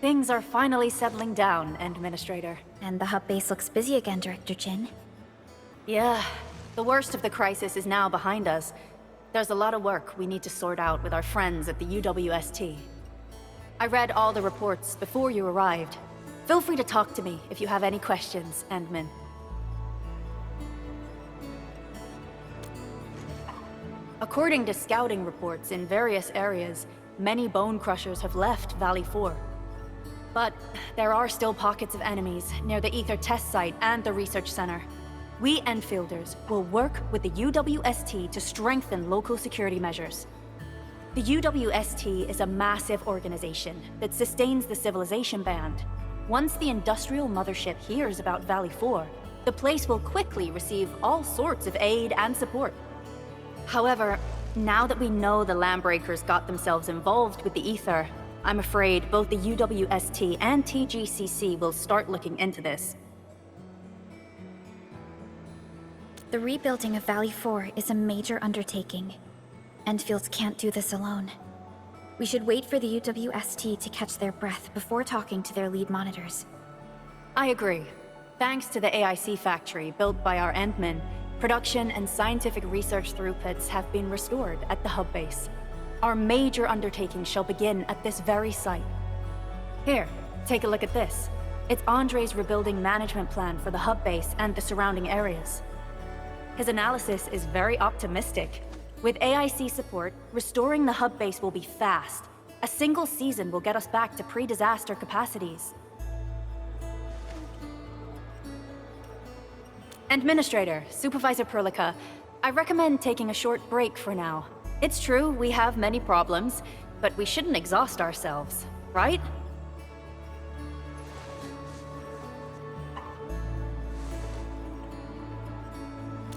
Things are finally settling down, Administrator. And the hub base looks busy again, Director Jin. Yeah, the worst of the crisis is now behind us. There's a lot of work we need to sort out with our friends at the UWST. I read all the reports before you arrived. Feel free to talk to me if you have any questions, Endman. According to scouting reports in various areas, many bone crushers have left Valley 4. But there are still pockets of enemies near the Ether test site and the research center. We Enfielders will work with the UWST to strengthen local security measures. The UWST is a massive organization that sustains the civilization band. Once the industrial mothership hears about Valley 4, the place will quickly receive all sorts of aid and support. However, now that we know the Landbreakers got themselves involved with the Ether, I'm afraid both the UWST and TGCC will start looking into this. The rebuilding of Valley 4 is a major undertaking. Endfield can't do this alone. We should wait for the UWST to catch their breath before talking to their lead monitors. I agree. Thanks to the AIC factory built by our Endmen, production and scientific research throughputs have been restored at the hub base. Our major undertaking shall begin at this very site. Here, take a look at this. It's Andre's rebuilding management plan for the hub base and the surrounding areas. His analysis is very optimistic. With AIC support, restoring the hub base will be fast. A single season will get us back to pre-disaster capacities. Administrator, Supervisor Perlica, I recommend taking a short break for now. It's true, we have many problems, but we shouldn't exhaust ourselves, right?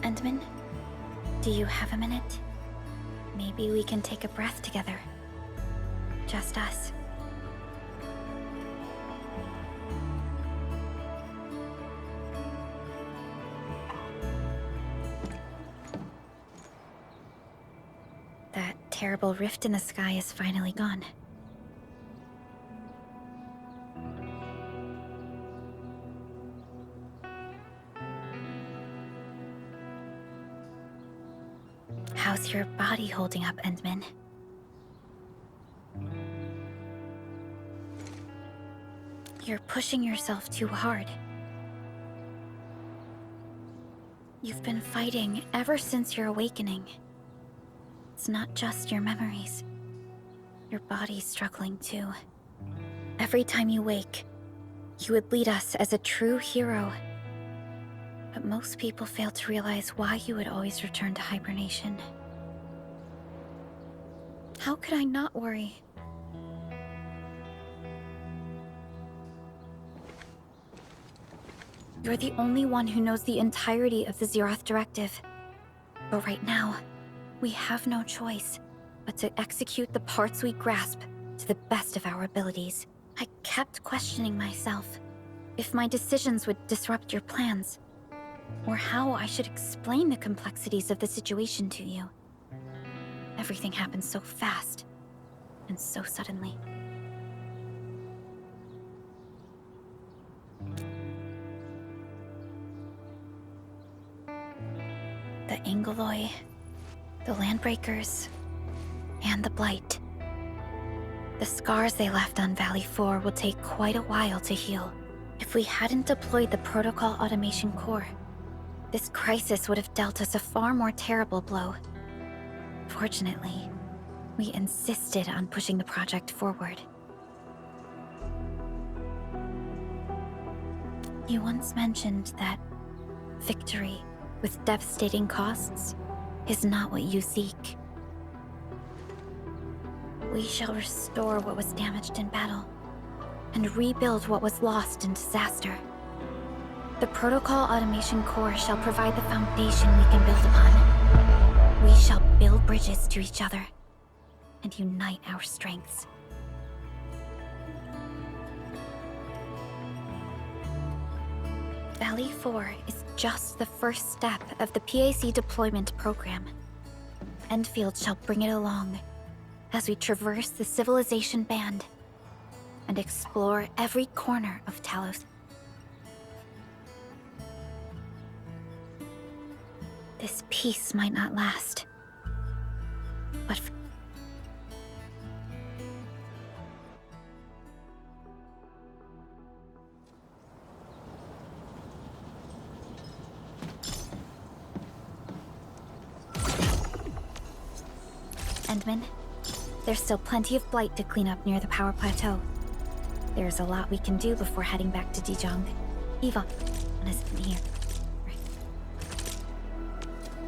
Endman, do you have a minute? Maybe we can take a breath together. Just us. That terrible rift in the sky is finally gone. How's your body holding up, Endman? You're pushing yourself too hard. You've been fighting ever since your awakening. It's not just your memories. Your body's struggling too. Every time you wake, you would lead us as a true hero. But most people fail to realize why you would always return to hibernation. How could I not worry? You're the only one who knows the entirety of the Zeroth Directive. But right now, we have no choice but to execute the parts we grasp to the best of our abilities. I kept questioning myself if my decisions would disrupt your plans, or how I should explain the complexities of the situation to you. Everything happened so fast, and so suddenly. The Angoloi, the Landbreakers, and the Blight. The scars they left on Valley 4 will take quite a while to heal. If we hadn't deployed the Protocol Automation Core, this crisis would have dealt us a far more terrible blow. Fortunately, we insisted on pushing the project forward. You once mentioned that victory with devastating costs is not what you seek. We shall restore what was damaged in battle, and rebuild what was lost in disaster. The Protocol Automation Core shall provide the foundation we can build upon. We shall build bridges to each other, and unite our strengths. Valley 4 is just the first step of the PAC deployment program. Endfield shall bring it along as we traverse the civilization band. and explore every corner of Talos. This peace might not last, but Endman, there's still plenty of blight to clean up near the power plateau. There's a lot we can do before heading back to Dijon. Eva isn't here. Right.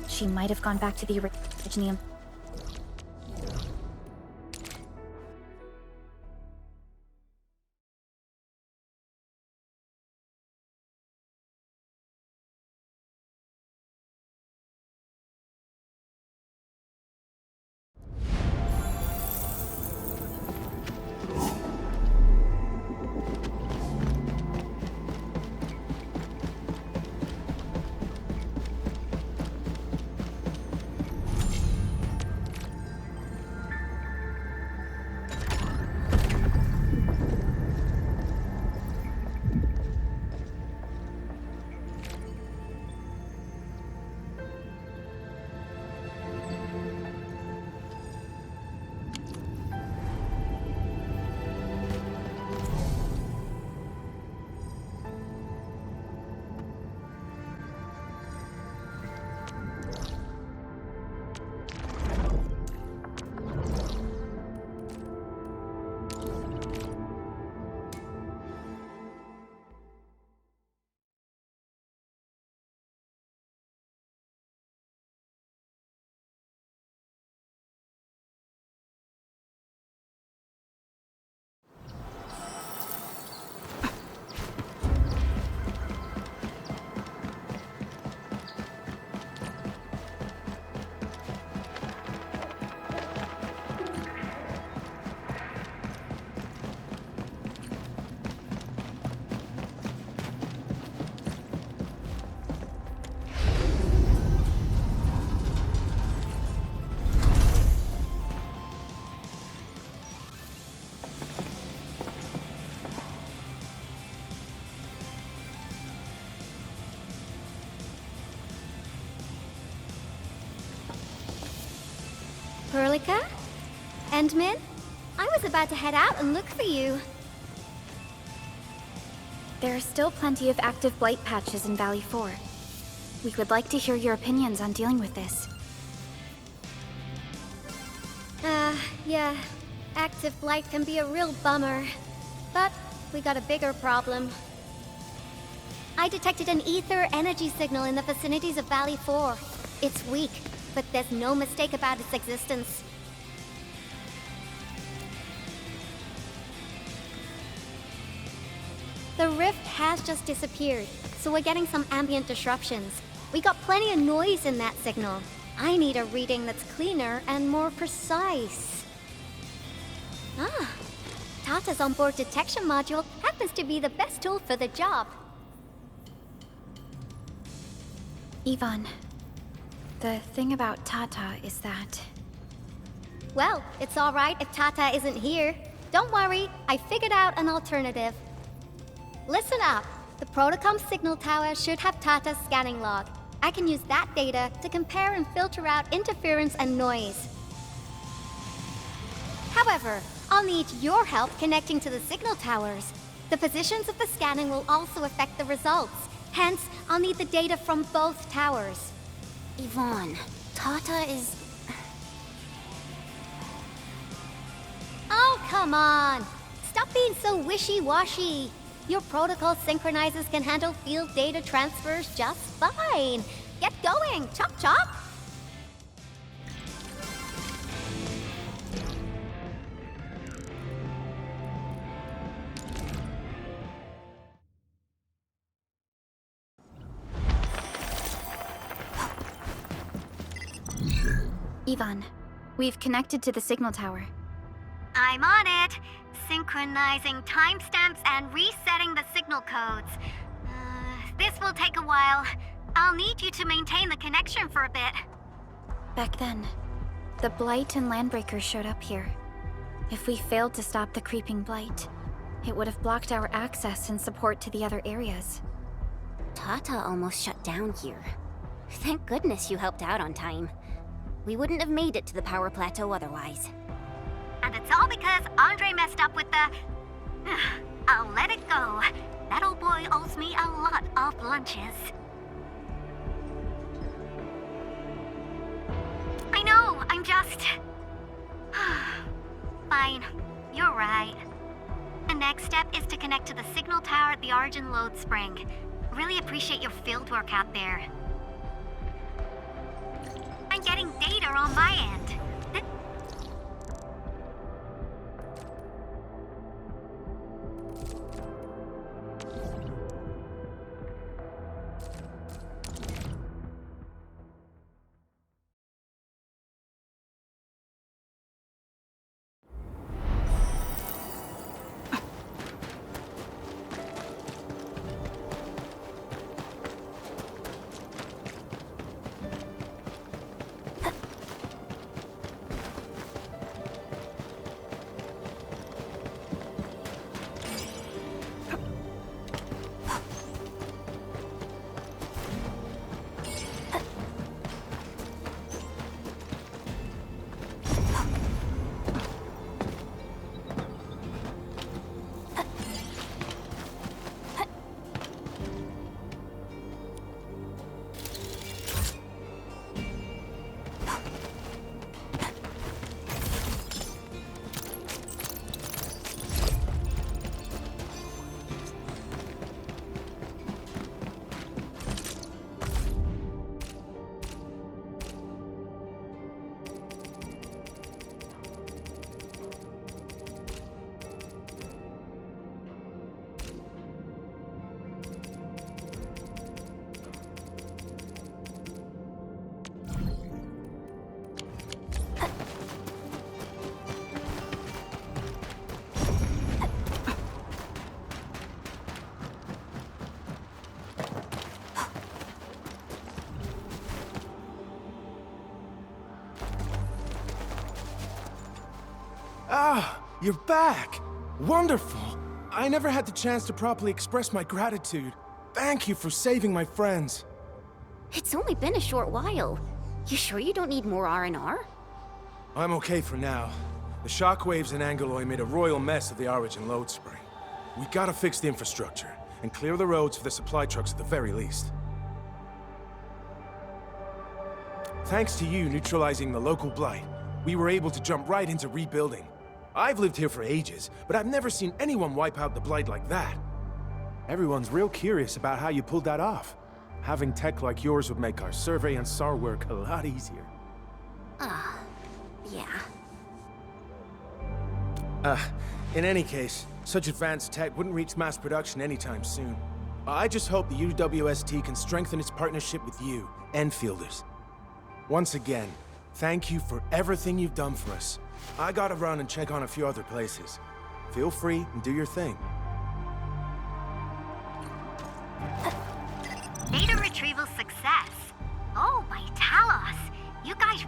She might have gone back to the Originium. Perlica? Endman? I was about to head out and look for you. There are still plenty of active blight patches in Valley 4. We would like to hear your opinions on dealing with this. Yeah. Active blight can be a real bummer. But we got a bigger problem. I detected an ether energy signal in the vicinities of Valley 4. It's weak, but there's no mistake about its existence. The rift has just disappeared, so we're getting some ambient disruptions. We got plenty of noise in that signal. I need a reading that's cleaner and more precise. Tata's onboard detection module happens to be the best tool for the job. Yvonne, the thing about Tata is that... Well, it's alright if Tata isn't here. Don't worry, I figured out an alternative. Listen up. The Protocom signal tower should have Tata's scanning log. I can use that data to compare and filter out interference and noise. However, I'll need your help connecting to the signal towers. The positions of the scanning will also affect the results. Hence, I'll need the data from both towers. Yvonne, Tata is... Oh, come on! Stop being so wishy-washy. Your protocol synchronizers can handle field data transfers just fine. Get going, chop chop! Yvonne, we've connected to the signal tower. I'm on it. Synchronizing timestamps and resetting the signal codes. This will take a while. I'll need you to maintain the connection for a bit. Back then, the Blight and Landbreakers showed up here. If we failed to stop the creeping Blight, It would have blocked our access and support to the other areas. Tata almost shut down here. Thank goodness you helped out on time. We wouldn't have made it to the power plateau otherwise. And it's all because Andre messed up with the... I'll let it go. That old boy owes me a lot of lunches. I know, I'm just... Fine, you're right. The next step is to connect to the signal tower at the Origin Load Spring. Really appreciate your field work out there. I'm getting data on my end. Ah, you're back! Wonderful! I never had the chance to properly express my gratitude. Thank you for saving my friends. It's only been a short while. You sure you don't need more R&R? I'm okay for now. The shockwaves in Angeloy made a royal mess of the Origin Load Spring. We gotta fix the infrastructure, and clear the roads for the supply trucks at the very least. Thanks to you neutralizing the local blight, we were able to jump right into rebuilding. I've lived here for ages, but I've never seen anyone wipe out the blight like that. Everyone's real curious about how you pulled that off. Having tech like yours would make our survey and SAR work a lot easier. Yeah. In any case, such advanced tech wouldn't reach mass production anytime soon. I just hope the UWST can strengthen its partnership with you, Enfielders. Once again, thank you for everything you've done for us. I gotta run and check on a few other places. Feel free and do your thing. Data retrieval success. Oh, my Talos. You guys...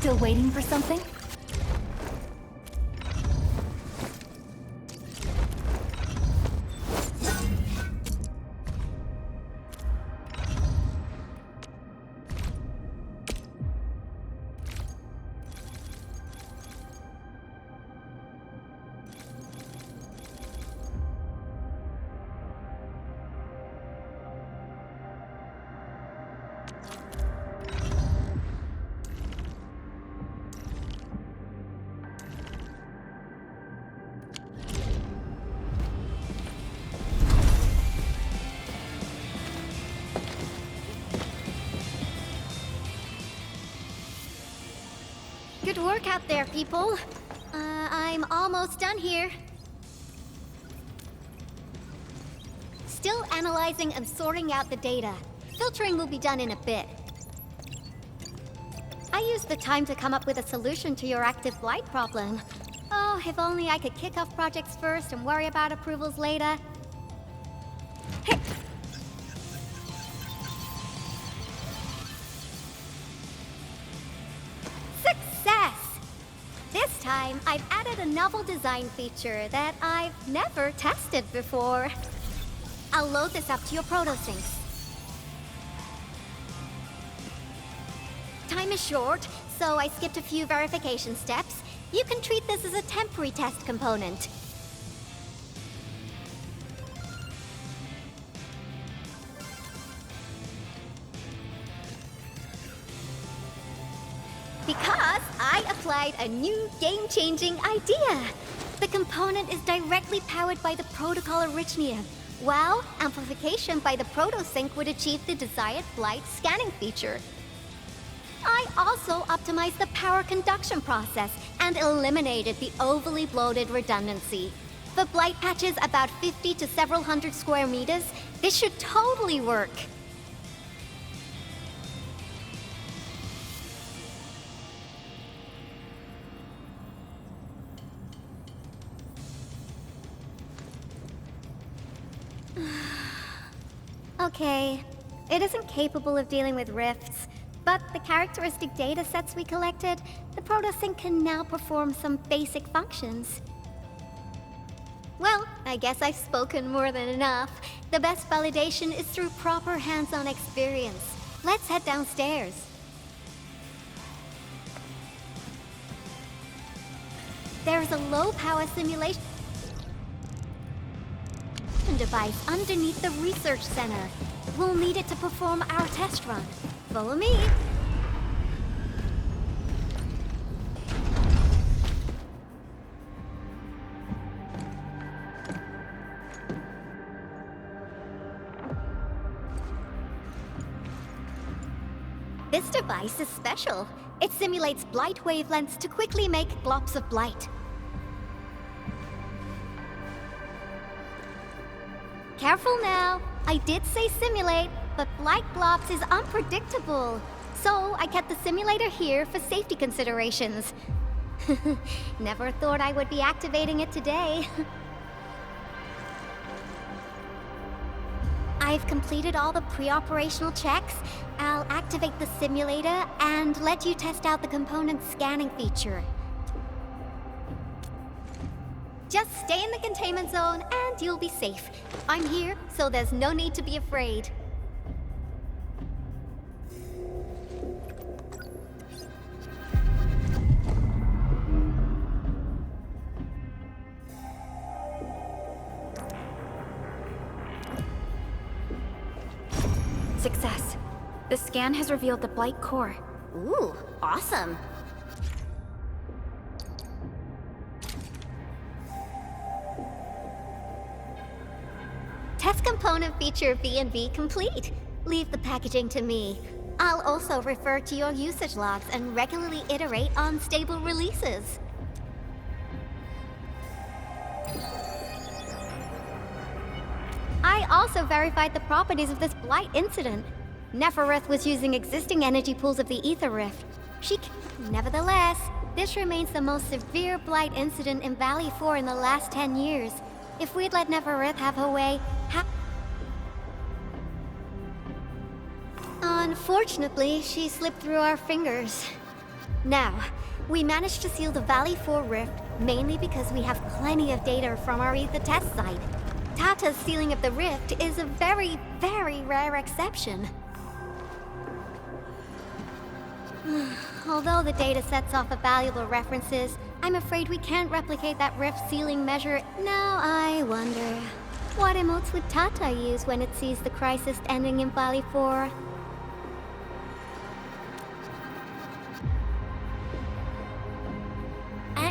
Still waiting for something? Good work out there, people. I'm almost done here. Still analyzing and sorting out the data. Filtering will be done in a bit. I used the time to come up with a solution to your active blight problem. Oh, if only I could kick off projects first and worry about approvals later. Hey. Success! This time, I've added a novel design feature that I've never tested before. I'll load this up to your proto-syncs. Time is short, so I skipped a few verification steps. You can treat this as a temporary test component. Because I applied a new game-changing idea. The component is directly powered by the protocol Arknights, while amplification by the proto-sync would achieve the desired blight scanning feature. I also optimized the power conduction process and eliminated the overly bloated redundancy. For blight patches about 50 to several hundred square meters, this should totally work. Okay, it isn't capable of dealing with rifts, but the characteristic data sets we collected, the proto-sync can now perform some basic functions. Well, I guess I've spoken more than enough. The best validation is through proper hands-on experience. Let's head downstairs. There's a low-power simulation device underneath the research center. We'll need it to perform our test run. Follow me. This device is special. It simulates blight wavelengths to quickly make globs of blight. Careful now. I did say simulate, but blight globs is unpredictable. So I kept the simulator here for safety considerations. Never thought I would be activating it today. I've completed all the pre-operational checks. I'll activate the simulator and let you test out the component scanning feature. Just stay in the containment zone and you'll be safe. I'm here, so there's no need to be afraid. Success. The scan has revealed the blight core. Ooh, awesome. Test component feature B&B complete. Leave the packaging to me. I'll also refer to your usage logs and regularly iterate on stable releases. I also verified the properties of this blight incident. Nefereth was using existing energy pools of the Ether Rift. Nevertheless, this remains the most severe blight incident in Valley 4 in the last 10 years. If we'd let Nefereth have her way, Unfortunately, she slipped through our fingers. Now, we managed to seal the Valley 4 rift mainly because we have plenty of data from our Ether test site. Tata's sealing of the rift is a very, very rare exception. Although the data sets offer valuable references, I'm afraid we can't replicate that rift sealing measure. Now I wonder, what emotes would Tata use when it sees the crisis ending in Valley 4?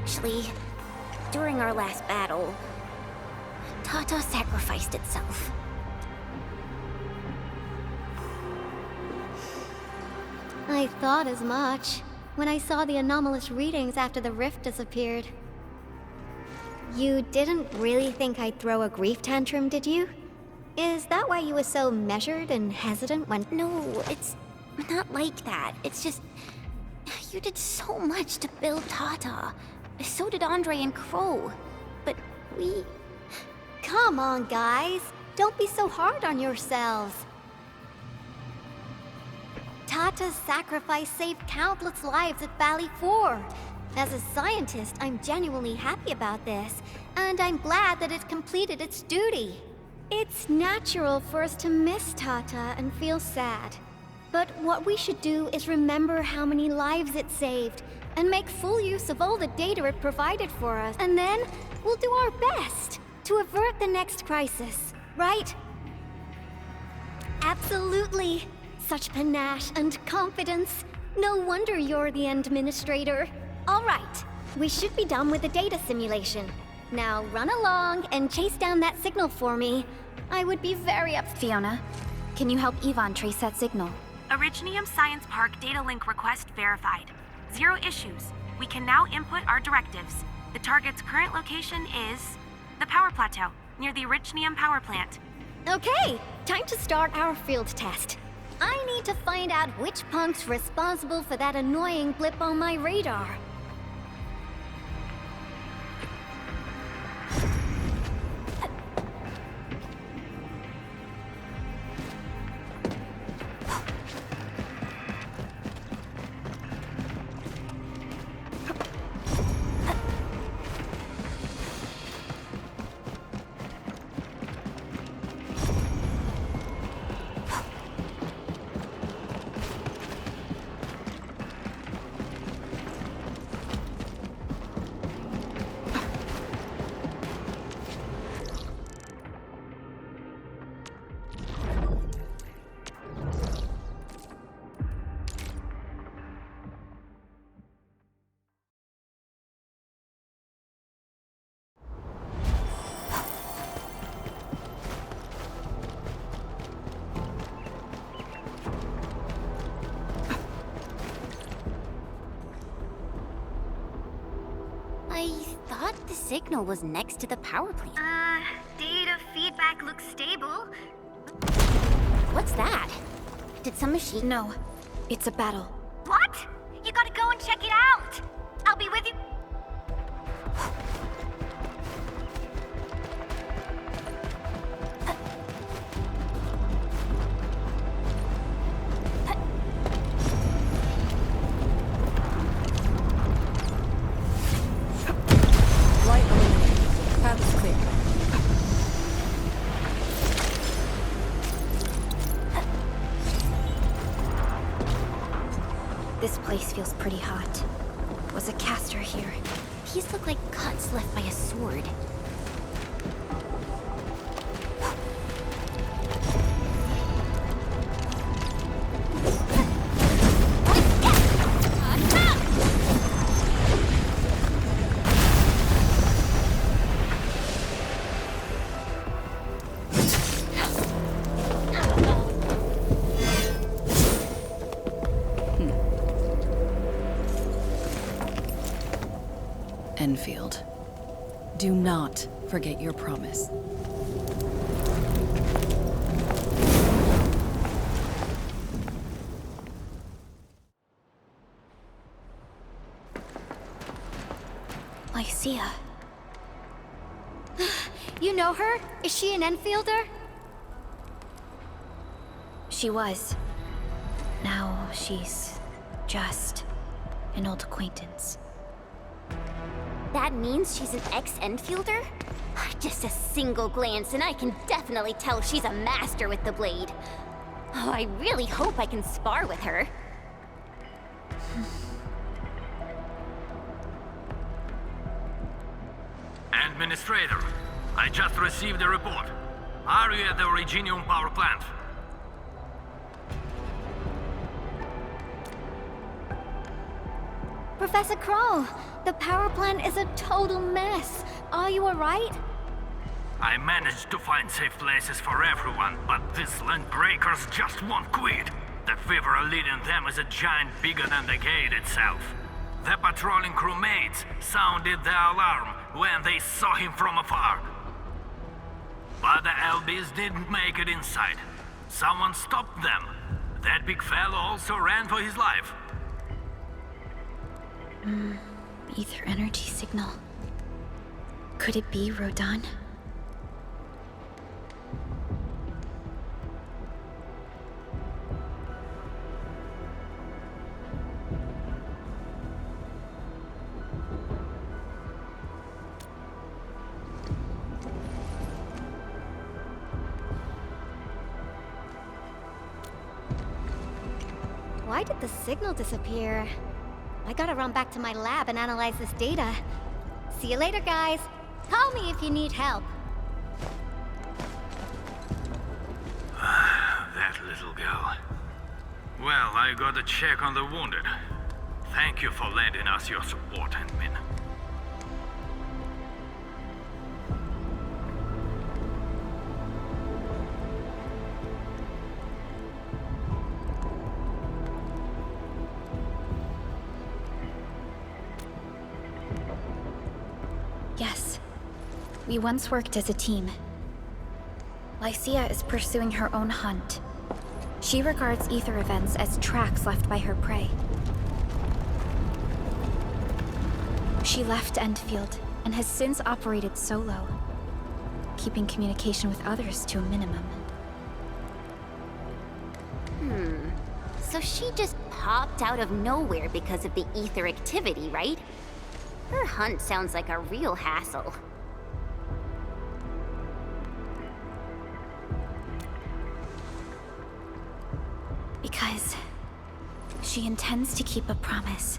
Actually, during our last battle, Tata sacrificed itself. I thought as much when I saw the anomalous readings after the rift disappeared. You didn't really think I'd throw a grief tantrum, did you? Is that why you were so measured and hesitant when— No, it's not like that. It's just... you did so much to build Tata. So did Andre and Crow. But we... Come on, guys. Don't be so hard on yourselves. Tata's sacrifice saved countless lives at Valley 4. As a scientist, I'm genuinely happy about this, and I'm glad that it completed its duty. It's natural for us to miss Tata and feel sad. But what we should do is remember how many lives it saved, and make full use of all the data it provided for us. And then, we'll do our best to avert the next crisis, right? Absolutely. Such panache and confidence. No wonder you're the administrator. All right, we should be done with the data simulation. Now run along and chase down that signal for me. I would be very Fiona, can you help Yvonne trace that signal? Originium Science Park data link request verified. 0 issues. We can now input our directives. The target's current location is the power plateau, near the Originium power plant. Okay, time to start our field test. I need to find out which punk's responsible for that annoying blip on my radar. I thought the signal was next to the power plant. Data feedback looks stable. What's that? Did some machine... No, it's a battle. What? You gotta go and check it out! I'll be with you. Light eliminated. Path is clear. This place feels pretty hot. Was a caster here? These look like cuts left by a sword. Endfield. Do not forget your promise. Lycia. You know her? Is she an Enfielder? She was. Now she's just an old acquaintance. That means she's an ex-Endfielder? Just a single glance and I can definitely tell she's a master with the blade. Oh, I really hope I can spar with her. Administrator, I just received a report. Are you at the Originium power plant? Professor Crow, the power plant is a total mess. Are you alright? I managed to find safe places for everyone, but these land breakers just won't quit. The fever leading them is a giant bigger than the gate itself. The patrolling crewmates sounded the alarm when they saw him from afar. But the LBs didn't make it inside. Someone stopped them. That big fellow also ran for his life. Ether energy signal. Could it be Rodan? Why did the signal disappear? I gotta run back to my lab and analyze this data. See you later, guys. Call me if you need help. That little girl. Well, I gotta check on the wounded. Thank you for lending us your support, Handmin. Yes. We once worked as a team. Lycia is pursuing her own hunt. She regards ether events as tracks left by her prey. She left Endfield and has since operated solo, keeping communication with others to a minimum. So she just popped out of nowhere because of the ether activity, right? Her hunt sounds like a real hassle. Because she intends to keep a promise.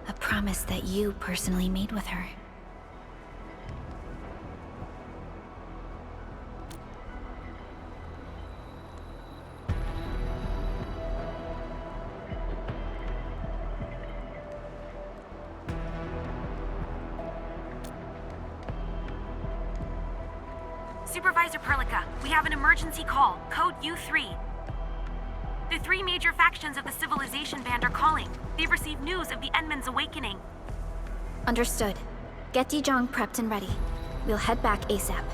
A promise that you personally made with her. Supervisor Perlica, we have an emergency call, code U3. The three major factions of the Civilization Band are calling. They've received news of the Endman's awakening. Understood. Get Dijong prepped and ready. We'll head back ASAP.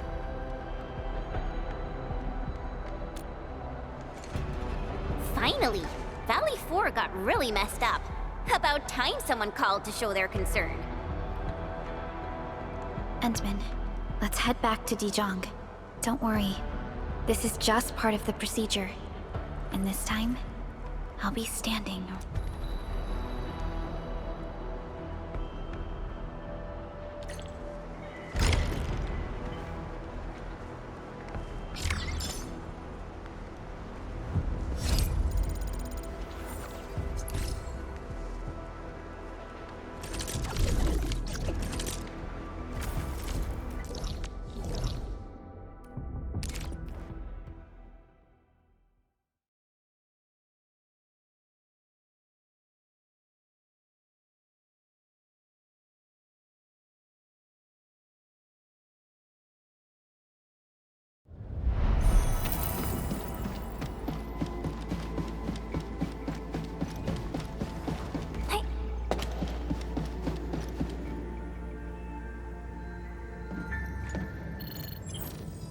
Finally! Valley 4 got really messed up. About time someone called to show their concern. Endman, let's head back to Dijong. Don't worry. This is just part of the procedure. And this time, I'll be standing.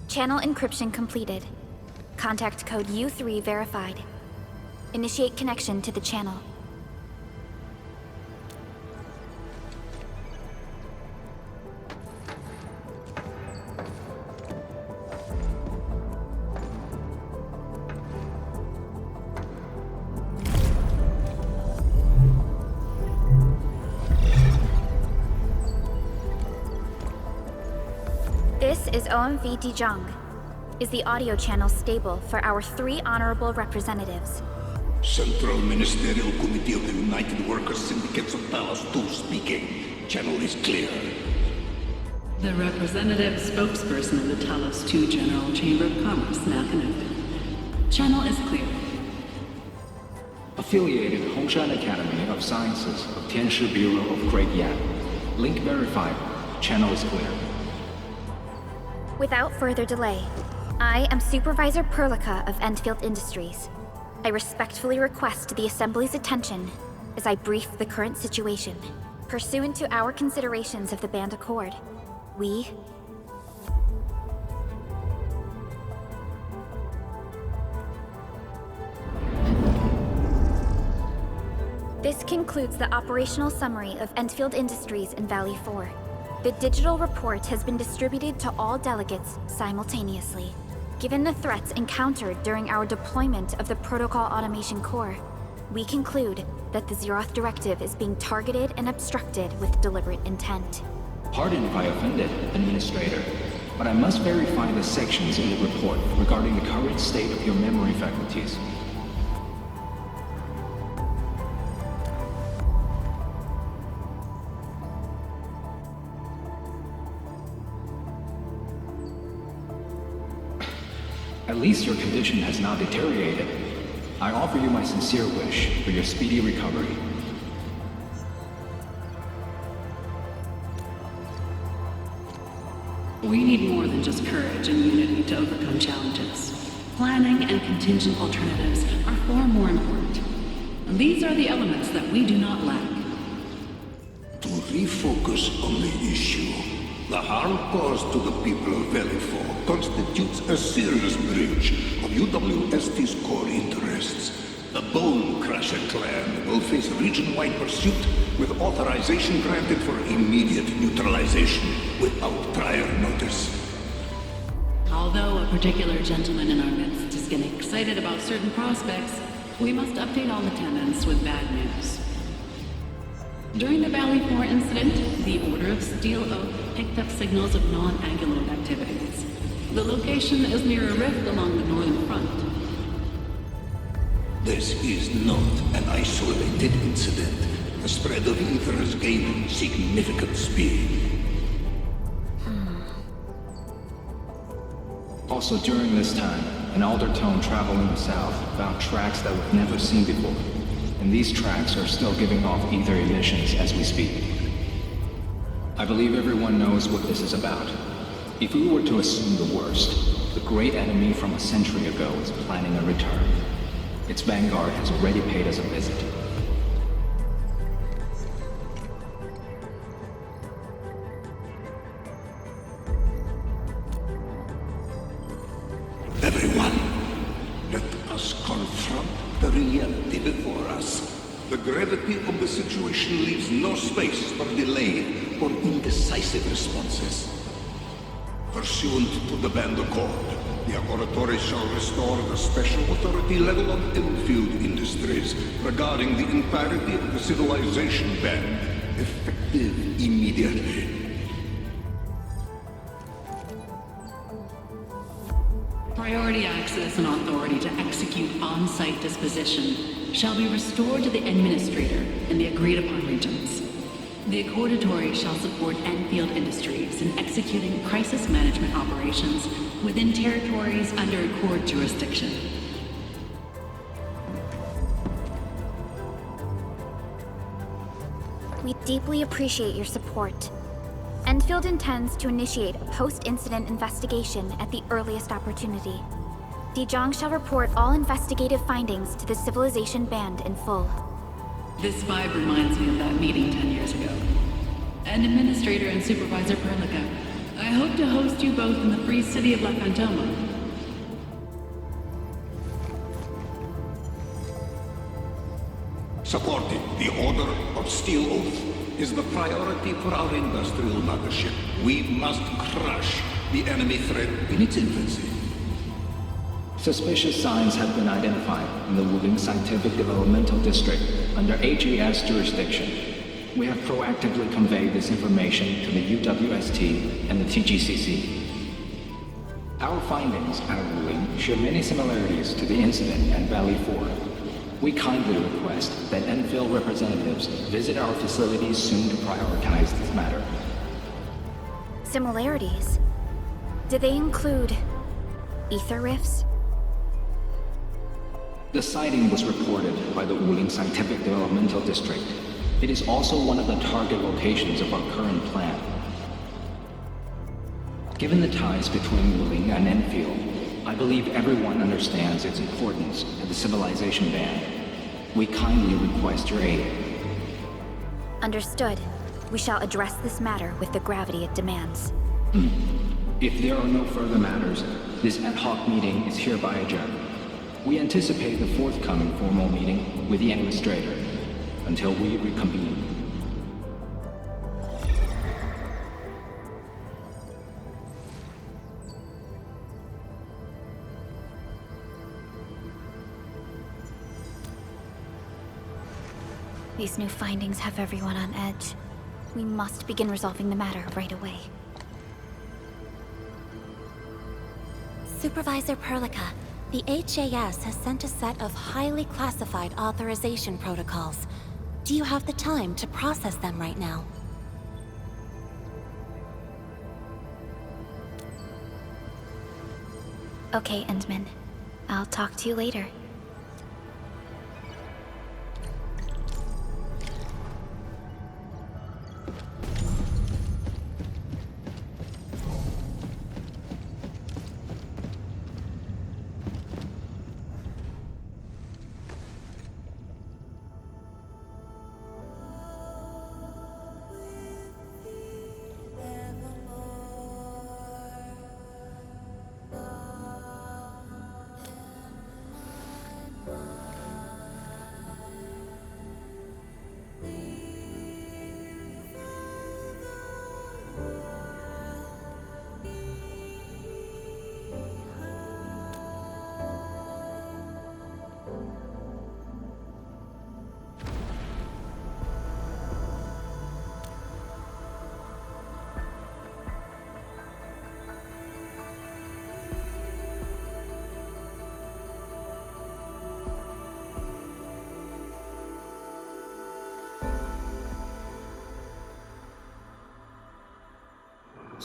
Channel encryption completed. Contact code U3 verified. Initiate connection to the channel. This is OMV Dijong. Is the audio channel stable for our 3 honorable representatives? Central Ministerial Committee of the United Workers Syndicates of Talos 2 speaking. Channel is clear. The representative spokesperson of the Talos 2 General Chamber of Commerce now connected. Channel is clear. Affiliated Hongshan Academy of Sciences of Tianshi Bureau of Great Yan. Link verified. Channel is clear. Without further delay, I am Supervisor Perlica of Endfield Industries. I respectfully request the Assembly's attention as I brief the current situation. Pursuant to our considerations of the Band Accord, we... This concludes the operational summary of Endfield Industries in Valley 4. The digital report has been distributed to all delegates simultaneously. Given the threats encountered during our deployment of the Protocol Automation Core, we conclude that the Zeroth Directive is being targeted and obstructed with deliberate intent. Pardon if I offended, Administrator, but I must verify the sections in the report regarding the current state of your memory faculties. At least your condition has not deteriorated. I offer you my sincere wish for your speedy recovery. We need more than just courage and unity to overcome challenges. Planning and contingent alternatives are far more important. These are the elements that we do not lack. To refocus on the issue, the harm caused to the people of Valley 4 constitutes a serious breach of UWST's core interests. The Bone Crusher clan will face region-wide pursuit with authorization granted for immediate neutralization without prior notice. Although a particular gentleman in our midst is getting excited about certain prospects, we must update all attendants with bad news. During the Valley 4 incident, the Order of Steel Oak picked up signals of non-Anguloid activities. The location is near a rift along the northern front. This is not an isolated incident. The spread of ether has gained significant speed. Also during this time, an Aldertone traveling south found tracks that we've never seen before. And these tracks are still giving off ether emissions as we speak. I believe everyone knows what this is about. If we were to assume the worst, the great enemy from a century ago is planning a return. Its vanguard has already paid us a visit. Everyone, let us confront the reality before us. The gravity of the situation leaves no space for delay or indecisive responses. Pursuant to the Band Accord, the Laboratory shall restore the special authority level of Endfield Industries regarding the entirety of the civilization band, effective immediately. Priority access and authority to execute on-site disposition shall be restored to the Administrator in the agreed-upon regions. The Accordatory shall support Endfield Industries in executing crisis management operations within territories under Accord jurisdiction. We deeply appreciate your support. Endfield intends to initiate a post-incident investigation at the earliest opportunity. Dijong shall report all investigative findings to the Civilization Band in full. This vibe reminds me of that meeting 10 years ago. And Administrator and Supervisor Perlica, I hope to host you both in the free city of La Fantoma. Supporting the Order of Steel Oath is the priority for our industrial mothership. We must crush the enemy threat in its infancy. Suspicious signs have been identified in the Wuling Scientific Developmental District under HES jurisdiction. We have proactively conveyed this information to the UWST and the TGCC. Our findings at Wuling share many similarities to the incident at Valley 4. We kindly request that Endfield representatives visit our facilities soon to prioritize this matter. Similarities? Do they include ether rifts? The sighting was reported by the Wuling Scientific Developmental District. It is also one of the target locations of our current plan. Given the ties between Wuling and Endfield, I believe everyone understands its importance to the civilization band. We kindly request your aid. Understood. We shall address this matter with the gravity it demands. If there are no further matters, this ad hoc meeting is hereby adjourned. We anticipate the forthcoming formal meeting with the administrator until we reconvene. These new findings have everyone on edge. We must begin resolving the matter right away. Supervisor Perlica, the HAS has sent a set of highly classified authorization protocols. Do you have the time to process them right now? Okay, Endman. I'll talk to you later.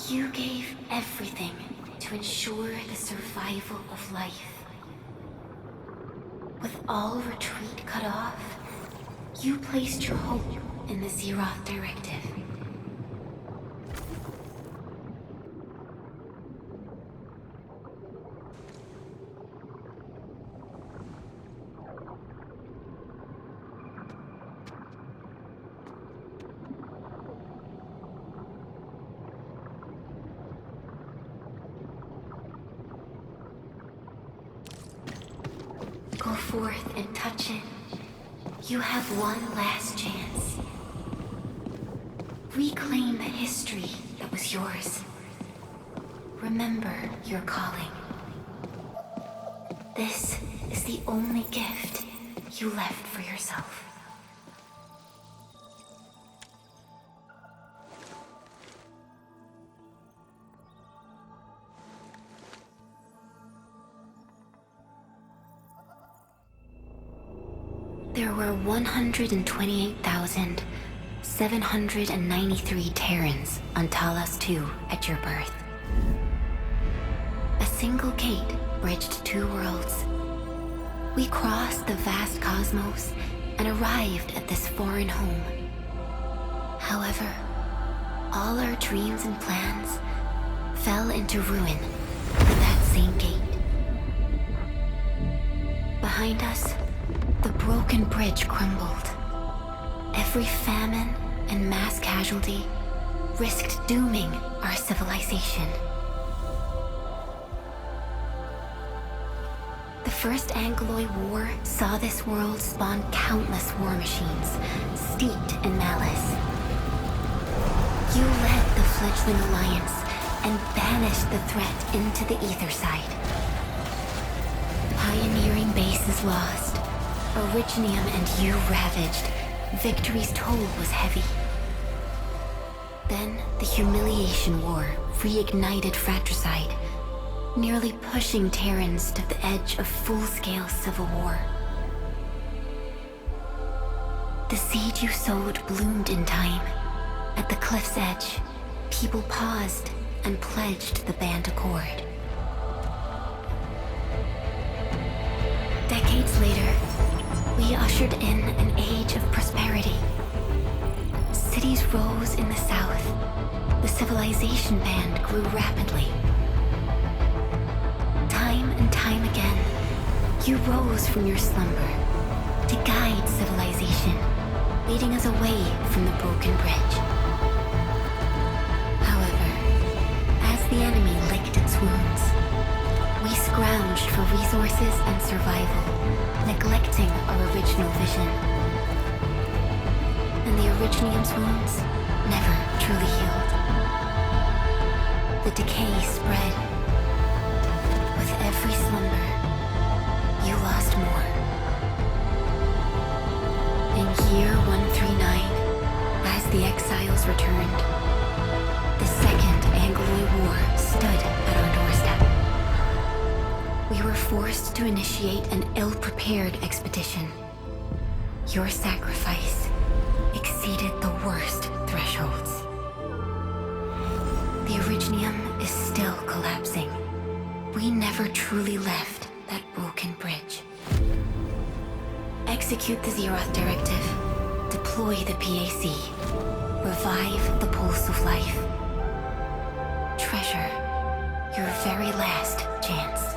You gave everything to ensure the survival of life. With all retreat cut off, you placed your hope in the Zeroth Directive. Go forth and touch it. You have one last chance. Reclaim the history that was yours. Remember your calling. This is the only gift you left for yourself. There were 128,793 Terrans on Talos 2 at your birth. A single gate bridged two worlds. We crossed the vast cosmos and arrived at this foreign home. However, all our dreams and plans fell into ruin at that same gate. Behind us, the broken bridge crumbled. Every famine and mass casualty risked dooming our civilization. The First Angloid War saw this world spawn countless war machines, steeped in malice. You led the fledgling alliance and banished the threat into the ether side. Pioneering bases lost, Originium and you ravaged. Victory's toll was heavy. Then the Humiliation War reignited fratricide, nearly pushing Terrans to the edge of full-scale civil war. The seed you sowed bloomed in time. At the cliff's edge, people paused and pledged the Band Accord. Decades later, we ushered in an age of prosperity. Cities rose in the south. The civilization band grew rapidly. Time and time again, you rose from your slumber to guide civilization, leading us away from the broken bridge. However, as the enemy licked its wounds, we scrounged for resources and survival, neglecting our original vision. And the Originium's wounds never truly healed. The decay spread. With every slumber, you lost more. In year 139, as the exiles returned, the Second Anglo War stood at our doorstep. We were forced to initiate an ill-prepared expedition. Your sacrifice exceeded the worst thresholds. The Originium is still collapsing. We never truly left that broken bridge. Execute the Zeroth Directive. Deploy the PAC. Revive the Pulse of Life. Treasure your very last chance.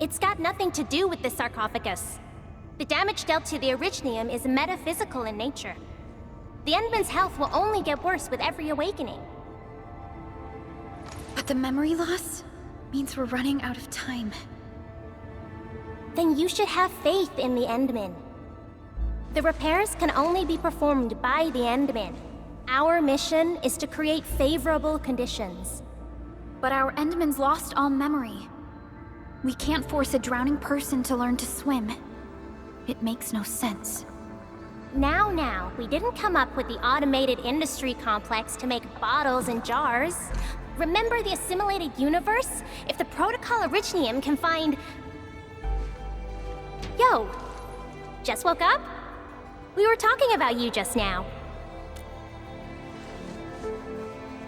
It's got nothing to do with the sarcophagus. The damage dealt to the Originium is metaphysical in nature. The Endman's health will only get worse with every awakening. But the memory loss means we're running out of time. Then you should have faith in the Endman. The repairs can only be performed by the Endman. Our mission is to create favorable conditions. But our Endman's lost all memory. We can't force a drowning person to learn to swim. It makes no sense. Now, we didn't come up with the automated industry complex to make bottles and jars. Remember the assimilated universe? If the Protocol Originium can find... Yo! Just woke up? We were talking about you just now.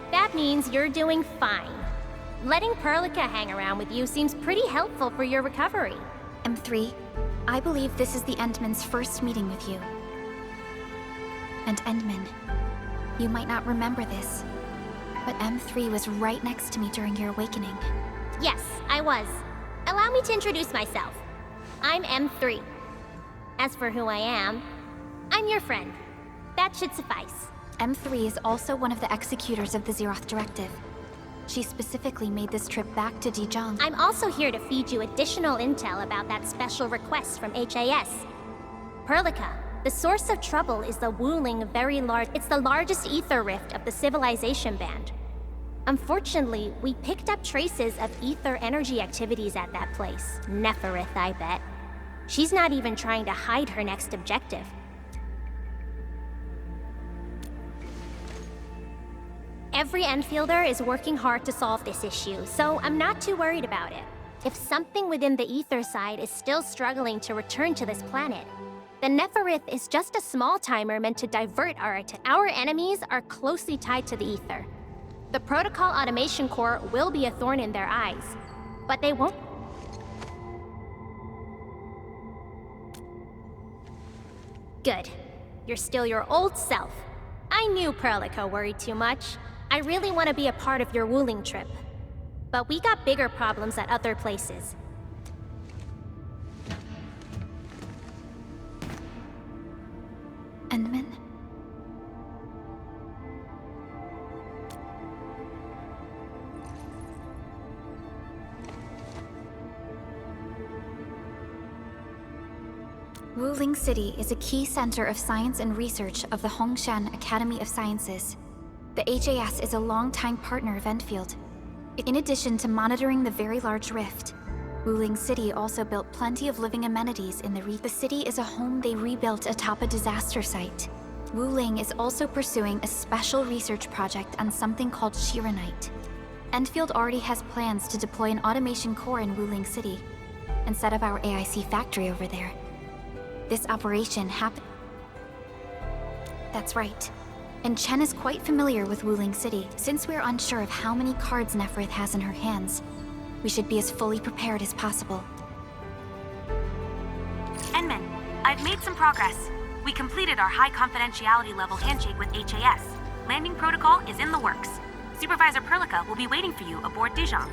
That means you're doing fine. Letting Perlica hang around with you seems pretty helpful for your recovery. M3, I believe this is the Endman's first meeting with you. And Endman, you might not remember this, but M3 was right next to me during your awakening. Yes, I was. Allow me to introduce myself. I'm M3. As for who I am, I'm your friend. That should suffice. M3 is also one of the executors of the Zeroth Directive. She specifically made this trip back to Dijon. I'm also here to feed you additional intel about that special request from HAS. Perlica, the source of trouble is the Wuling It's the largest ether rift of the civilization band. Unfortunately, we picked up traces of ether energy activities at that place. Neferith, I bet. She's not even trying to hide her next objective. Every Endfielder is working hard to solve this issue, so I'm not too worried about it. If something within the ether side is still struggling to return to this planet, then Neferith is just a small timer meant to divert our attention. Our enemies are closely tied to the ether. The Protocol Automation Core will be a thorn in their eyes, but they won't. Good. You're still your old self. I knew Perlica worried too much. I really want to be a part of your Wuling trip. But we got bigger problems at other places. Endman? Wuling City is a key center of science and research of the Hongshan Academy of Sciences. The HAS is a longtime partner of Endfield. In addition to monitoring the very large rift, Wuling City also built plenty of living amenities in the region. The city is a home they rebuilt atop a disaster site. Wuling is also pursuing a special research project on something called Shiranite. Endfield already has plans to deploy an automation core in Wuling City and set up our AIC factory over there. This operation happened. That's right. And Chen is quite familiar with Wuling City. Since we're unsure of how many cards Neferith has in her hands, we should be as fully prepared as possible. Enman, I've made some progress. We completed our high confidentiality level handshake with HAS. Landing protocol is in the works. Supervisor Perlica will be waiting for you aboard Dijon.